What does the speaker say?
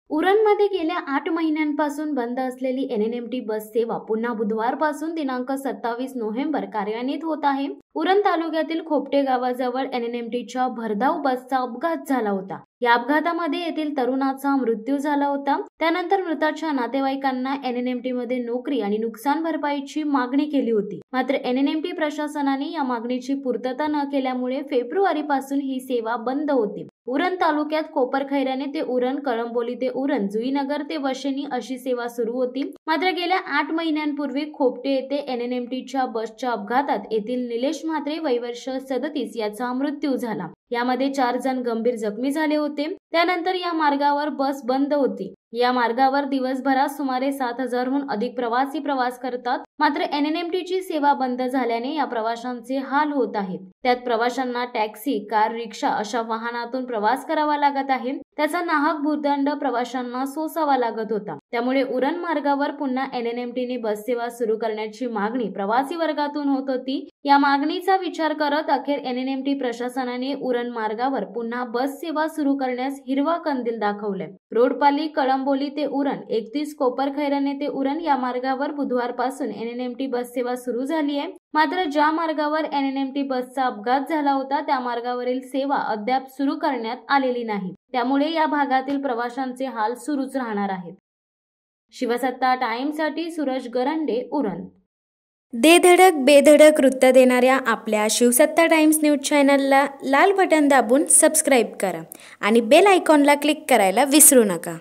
उरणमध्ये गेल्या 8 महिन्यांपासून बंद असलेली एनएनएमटी बस सेवा पुन्हा बुधवारपासून दिनांक 27 नोव्हेंबर कार्यान्वित होत आहे। उरण तालुक्यातील खोपटे गावाजवळ एनएनएमटीच्या भरधाव बसचा अपघात झाला होता। या अपघातामध्ये येथील तरुणाचा मृत्यू झाला होता। त्यानंतर मृताच्या नातेवाईकांना एनएनएमटी मध्ये नोकरी आणि नुकसान भरपाईची मागणी केली होती। मात्र एनएनएमटी प्रशासनाने या मागणीची पूर्तता न केल्यामुळे फेब्रुवारीपासून ही सेवा बंद होती। उरण तालुक्यात कोपरखैरणे ते उरण, कळंबोली ते उरण, जुईनगर ते वशेनी अशी सेवा सुरू होती। मात्र गेल्या 8 महिन्यांपूर्वी खोपटे येथे एनएनएमटीच्या बसच्या अपघातात येथील निलेश म्हात्रे वय वर्ष 37 याचा मृत्यू झाला। यामध्ये 4 जण गंभीर जखमी झाले होते। त्यानंतर या मार्गावर बस बंद होती। या मार्गावर दिवसभरात सुमारे 7000हून अधिक प्रवासी प्रवास करतात। मात्र एनएनएमटीची सेवा बंद झाल्याने या प्रवाशांचे हाल होत आहेत। त्यात प्रवाशांना टॅक्सी, कार, रिक्षा अशा वाहनातून प्रवास करावा लागत आहे। त्याचा नाहक भूर्दंड प्रवाशांना सोसावा लागत होता। त्यामुळे उरण मार्गावर पुन्हा एनएनएमटीने बस सेवा सुरू करण्याची मागणी प्रवासी वर्गातून होत होती। या मागणीचा विचार करत अखेर एनएनएमटी प्रशासनाने उरण मार्गावर पुन्हा बस सेवा सुरू करण्यास हिरवा कंदील दाखवले। रोडपाली कळंबोली ते उरण, 31 कोपरखैरणे ते उरण या मार्गावर बुधवारपासून एनएनएमटी बस सेवा सुरू झाली आहे। मात्र ज्या मार्गावर एनएनएमटी बसचा अपघात झाला होता त्या मार्गावरील सेवा अद्याप सुरू करण्यात आलेली नाही। त्यामुळे या भागातील प्रवाशांचे हाल सुरूच राहणार आहेत। शिवसत्ता टाइम्ससाठी सूरज गरंडे, उरण। दे धडक बेधडक वृत्त देणाऱ्या आपल्या शिवसत्ता टाइम्स न्यूज चॅनलला लाल बटन दाबून सबस्क्राईब करा आणि बेल आयकॉनला क्लिक करायला विसरू नका।